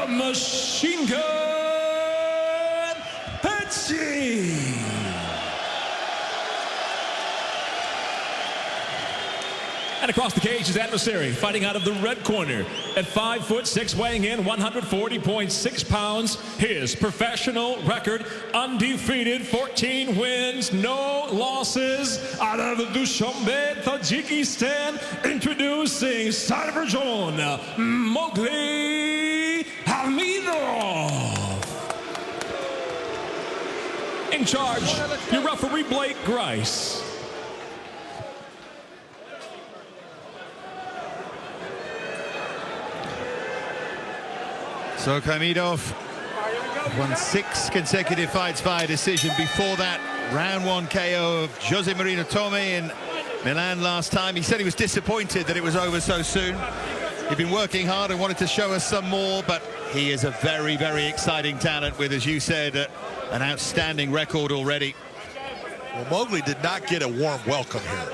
the machine gun, Petchy. And across the cage, his adversary, fighting out of the red corner. At 5'6", weighing in 140.6 pounds, his professional record, undefeated, 14 wins, no losses. Out of Dushanbe, Tajikistan, introducing Sarvardjon Homidov. In charge, your referee, Blake Grice. So Homidov won 6 consecutive fights via decision. Before that, round 1 KO of Jose Marino Tome in Milan last time. He said he was disappointed that it was over so soon. He'd been working hard and wanted to show us some more, but he is a very, very exciting talent with, as you said, an outstanding record already. Well, Mowgli did not get a warm welcome here.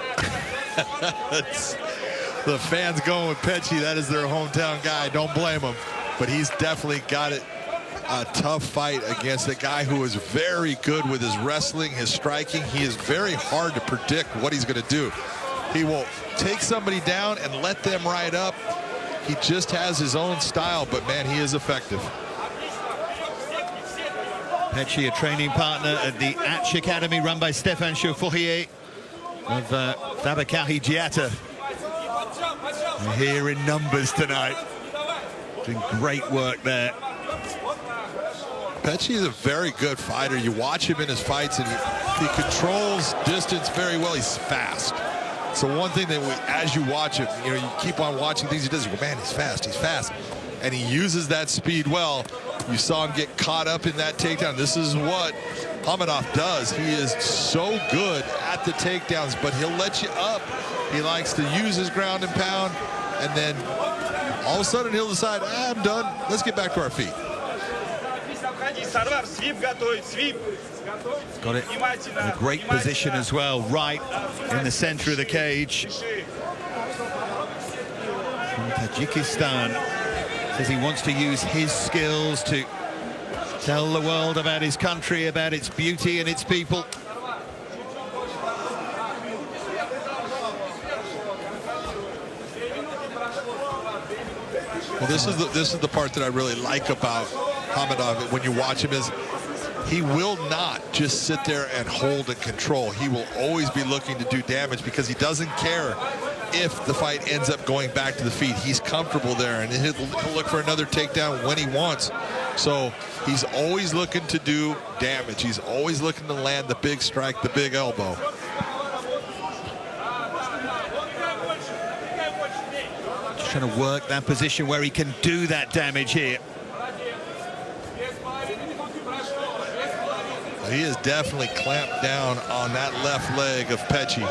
The fans going with Petchy. That is their hometown guy. Don't blame him. But he's definitely got it, a tough fight against a guy who is very good with his wrestling, his striking. He is very hard to predict what he's going to do. He will take somebody down and let them ride up. He just has his own style, but man, he is effective. Petchy, a training partner at the Atch Academy run by Stéphane Chauffourier of Fabakari Giata. Here in numbers tonight. Doing great work there. Petchy is a very good fighter. You watch him in his fights, and he controls distance very well. He's fast. So one thing that as you watch him, you keep on watching things he does. You go, man, he's fast. He's fast, and he uses that speed well. You saw him get caught up in that takedown. This is what Homidov does. He is so good at the takedowns, but he'll let you up. He likes to use his ground and pound, and then all of a sudden he'll decide, I'm done. Let's get back to our feet. Got it in a great position as well, right in the center of the cage. From Tajikistan, says he wants to use his skills to tell the world about his country, about its beauty and its people. Well, this is the part that I really like about Homidov when you watch him, is he will not just sit there and hold and control. He will always be looking to do damage because he doesn't care if the fight ends up going back to the feet. He's comfortable there, and he'll look for another takedown when he wants. So he's always looking to do damage. He's always looking to land the big strike, the big elbow. Trying to work that position where he can do that damage here. He has definitely clamped down on that left leg of Petchy.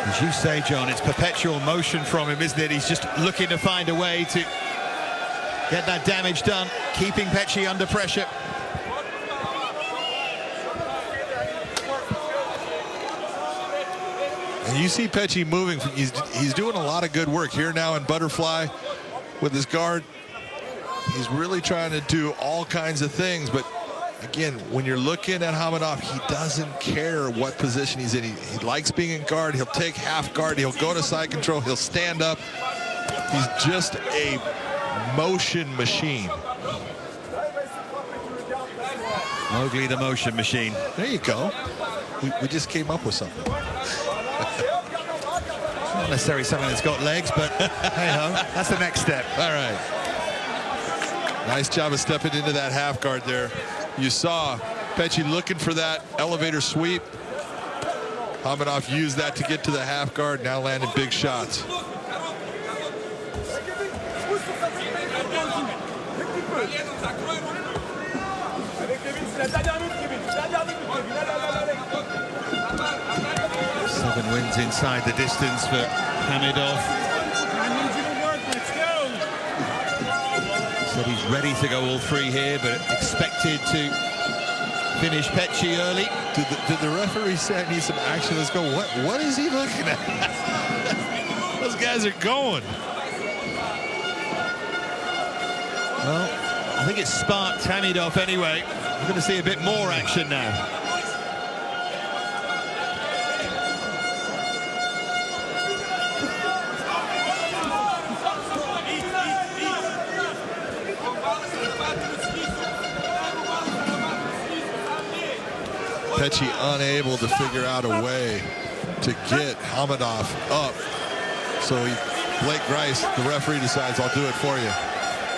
As you say, John, it's perpetual motion from him, isn't it? He's just looking to find a way to get that damage done, keeping Petchy under pressure. And you see Petchy moving. He's doing a lot of good work here now in butterfly with his guard. He's really trying to do all kinds of things, but again, when you're looking at Homidov, he doesn't care what position he's in. He likes being in guard. He'll take half guard. He'll go to side control. He'll stand up. He's just a motion machine. Mowgli the motion machine. There you go. We just came up with something. Not necessarily something that's got legs, but hey-ho, that's the next step. All right. Nice job of stepping into that half guard there. You saw Petchy looking for that elevator sweep. Homidov used that to get to the half guard, now landing big shots. Seven wins inside the distance for Homidov. Said he's ready to go all three here, but expected to finish Pecci early. Did the referee say I need some action? Let's go. What is he looking at? Those guys are going. Well, I think it's sparked Homidov anyway. We're going to see a bit more action now. Pecci unable to figure out a way to get Homidov up. So Blake Grice, the referee, decides, I'll do it for you.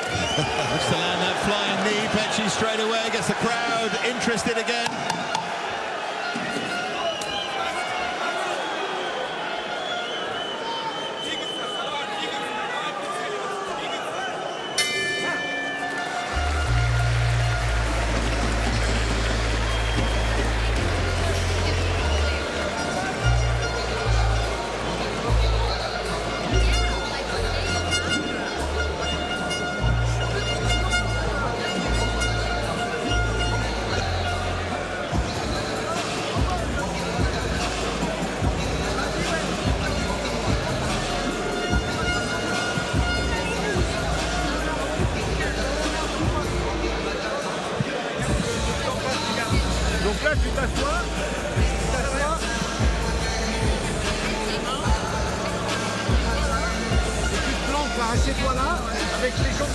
Looks to land that flying knee. Pecci straight away gets the crowd interested again. Donc là, tu t'assois. Et tu te plantes là, assieds-toi là, avec les jambes.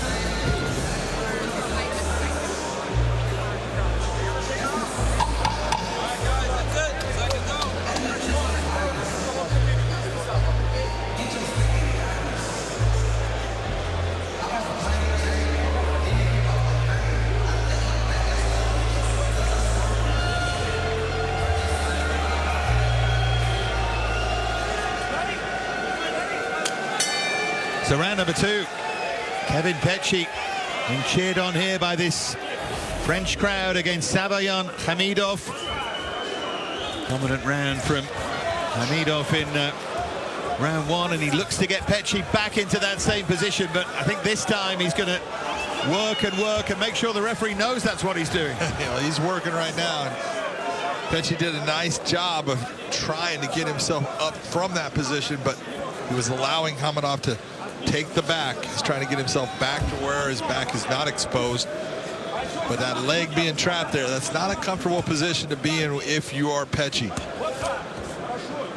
So round number 2, Kevin Pecci being cheered on here by this French crowd against Sarvarchon Homidov. Dominant round from Homidov in round 1, and he looks to get Pecci back into that same position, but I think this time he's going to work and make sure the referee knows that's what he's doing. He's working right now. And Pecci did a nice job of trying to get himself up from that position, but he was allowing Homidov to take the back. He's trying to get himself back to where his back is not exposed. But that leg being trapped there, that's not a comfortable position to be in if you are Pecci.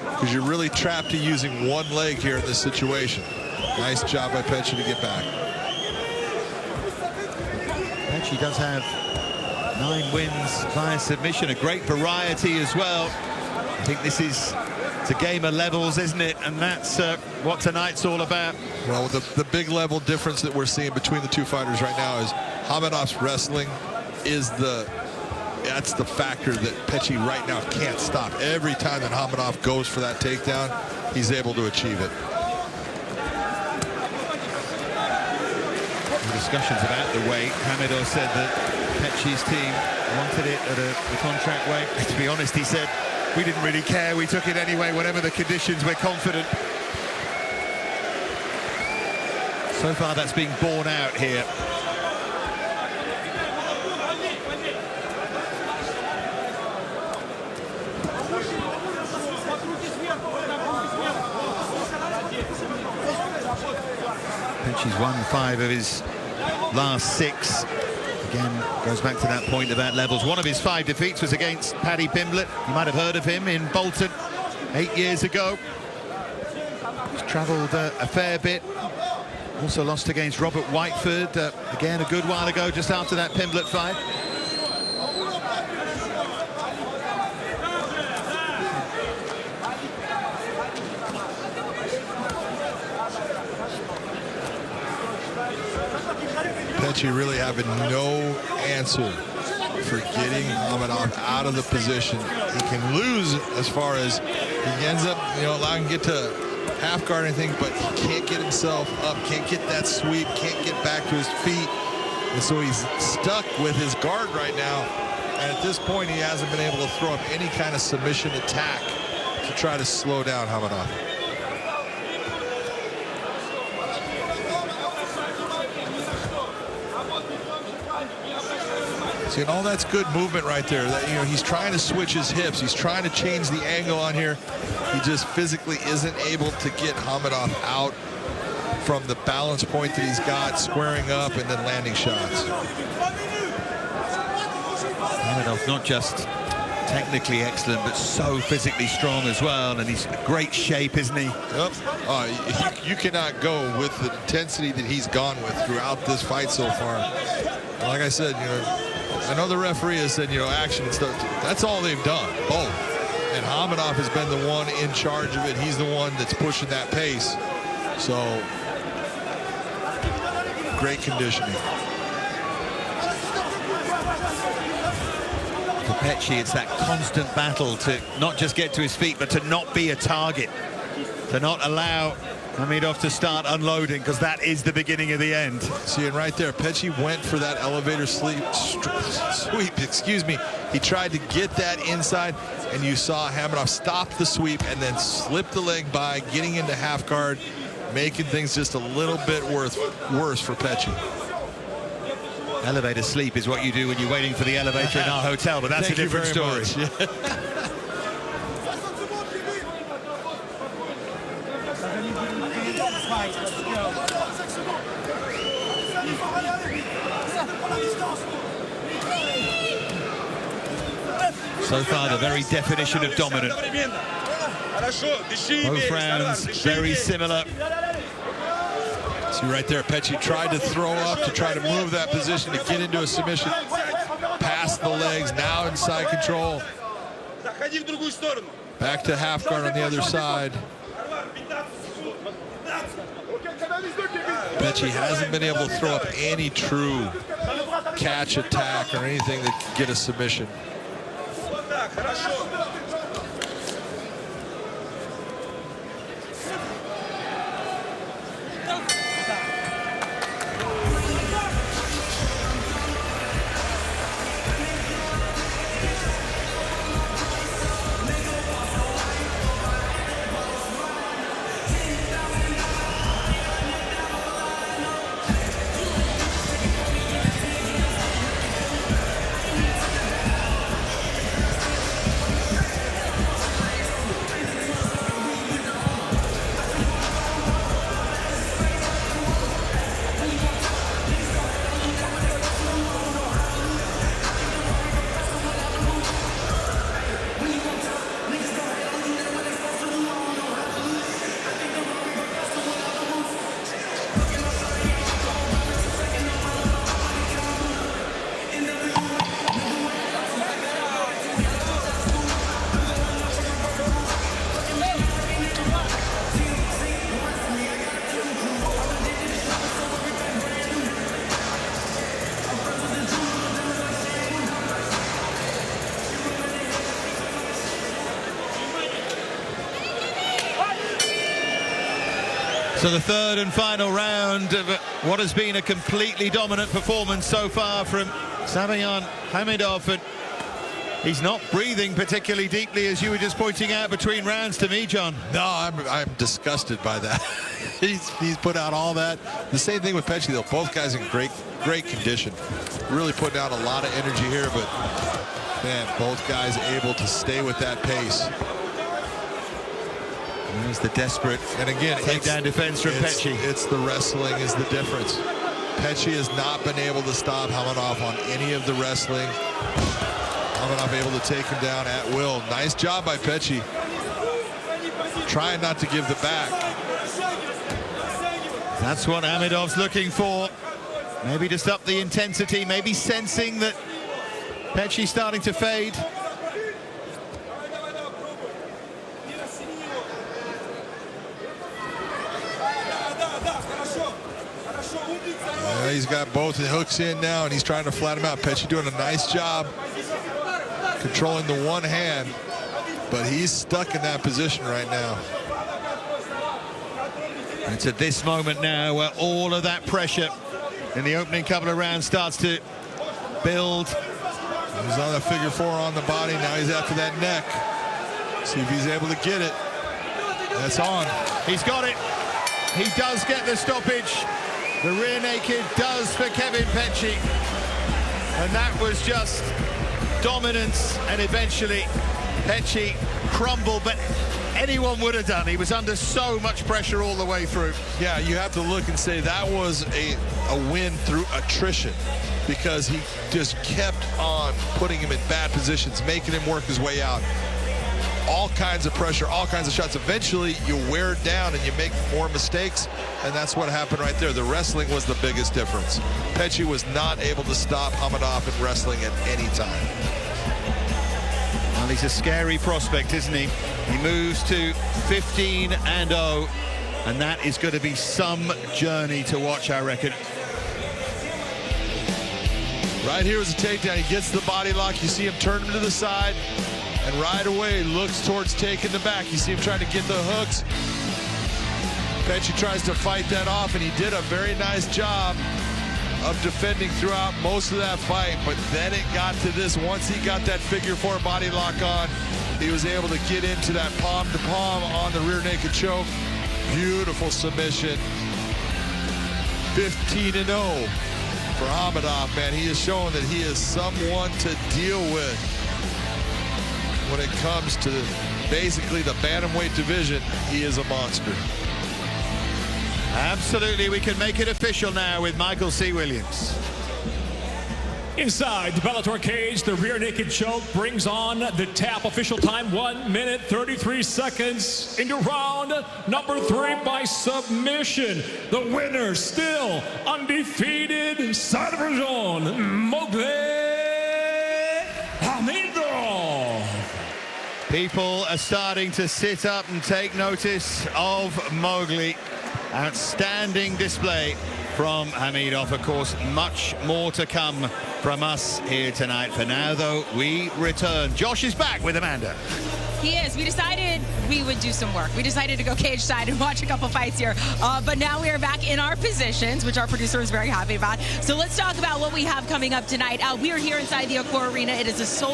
Because you're really trapped to using one leg here in this situation. Nice job by Pecci to get back. Pecci does have 9 wins via submission, a great variety as well. I think this is it's a game of levels, isn't it? And that's what tonight's all about. Well, the big level difference that we're seeing between the two fighters right now is Homidov's wrestling is that's the factor that Pecci right now can't stop. Every time that Homidov goes for that takedown, he's able to achieve it. The discussions about the weight, Homidov said that Pecci's team wanted it at the contract weight. To be honest, he said, we didn't really care, we took it anyway, whatever the conditions, we're confident. So far that's being borne out here. Pecci's won 5 of his last 6. Again, goes back to that point about levels. One of his 5 defeats was against Paddy Pimblett. You might have heard of him in Bolton 8 years ago. He's travelled a fair bit. Also lost against Robert Whiteford, again a good while ago, just after that Pimblett fight. Pecci really having no answer for getting Homidov out of the position. He can lose as far as he ends up, allowing him to get to half guard or anything, but he can't get himself up, can't get that sweep, can't get back to his feet. And so he's stuck with his guard right now. And at this point, he hasn't been able to throw up any kind of submission attack to try to slow down Homidov. See, and all that's good movement right there. That, you know, he's trying to switch his hips. He's trying to change the angle on here. He just physically isn't able to get Homidov out from the balance point that he's got, squaring up and then landing shots. Homidov not just technically excellent, but so physically strong as well, and he's in great shape, isn't he? Yep. You cannot go with the intensity that he's gone with throughout this fight so far. Like I said, you know, I know the referee has said, you know, action and stuff. That's all they've done, both. And Homidov has been the one in charge of it. He's the one that's pushing that pace. So, great conditioning. For Petchy, it's that constant battle to not just get to his feet, but to not be a target, to not allow Homidov to start unloading, because that is the beginning of the end. See it right there. Petchy went for that elevator sweep. Excuse me. He tried to get that inside, and you saw Homidov stop the sweep and then slip the leg by, getting into half guard, making things just a little bit worse for Petchy. Elevator sleep is what you do when you're waiting for the elevator in our hotel, but that's a different story. So far, the very definition of dominant. Both rounds very similar. See right there, Petchy tried to throw up to try to move that position to get into a submission. Past the legs, now inside control. Back to half guard on the other side. Petchy hasn't been able to throw up any true catch attack or anything that can get a submission. So the third and final round of what has been a completely dominant performance so far from Sarvarchon Homidov. And he's not breathing particularly deeply, as you were just pointing out between rounds to me, John. No, I'm disgusted by that. he's put out all that. The same thing with Petchy, though. Both guys in great condition. Really putting out a lot of energy here, but man, both guys able to stay with that pace. There's the desperate and again takedown defense from Petchy. It's the wrestling is the difference. Petchy has not been able to stop Homidov on any of the wrestling. Homidov able to take him down at will. Nice job by Petchy. Trying not to give the back. That's what Homidov's looking for. Maybe just up the intensity, maybe sensing that Petchy's starting to fade. He's got both the hooks in now, and he's trying to flat him out. Petchy doing a nice job controlling the one hand, but he's stuck in that position right now. It's at this moment now where all of that pressure in the opening couple of rounds starts to build. He's on a figure four on the body. Now he's after that neck. See if he's able to get it. That's on. He's got it. He does get the stoppage. The rear naked does for Kevin Petchy. And that was just dominance, and eventually Pecci crumbled, but anyone would have done. He was under so much pressure all the way through. Yeah, you have to look and say that was a win through attrition, because he just kept on putting him in bad positions, making him work his way out. All kinds of pressure, all kinds of shots. Eventually, you wear it down and you make more mistakes, and that's what happened right there. The wrestling was the biggest difference. Pecci was not able to stop Homidov in wrestling at any time. Well, he's a scary prospect, isn't he? He moves to 15-0, and that is going to be some journey to watch, I reckon. Right here is a takedown. He gets the body lock. You see him turn him to the side, and right away looks towards taking the back. You see him trying to get the hooks. Pecci tries to fight that off, and he did a very nice job of defending throughout most of that fight, but then it got to this. Once he got that figure four body lock on, he was able to get into that palm to palm on the rear naked choke. Beautiful submission. 15-0 for Homidov, man. He is showing that he is someone to deal with when it comes to basically the bantamweight division. He is a monster. Absolutely, we can make it official now with Michael C. Williams. Inside the Bellator cage, the rear naked choke brings on the tap. Official time, 1 minute, 33 seconds into round number 3 by submission. The winner, still undefeated, Sarvarajon Homidov. People are starting to sit up and take notice of Mowgli. Outstanding display from Homidov. Of course, much more to come from us here tonight. For now, though, we return. Josh is back with Amanda. He is. We decided we would do some work. We decided to go cage side and watch a couple fights here. But now we are back in our positions, which our producer is very happy about. So let's talk about what we have coming up tonight. We are here inside the Accor Arena. It is a sold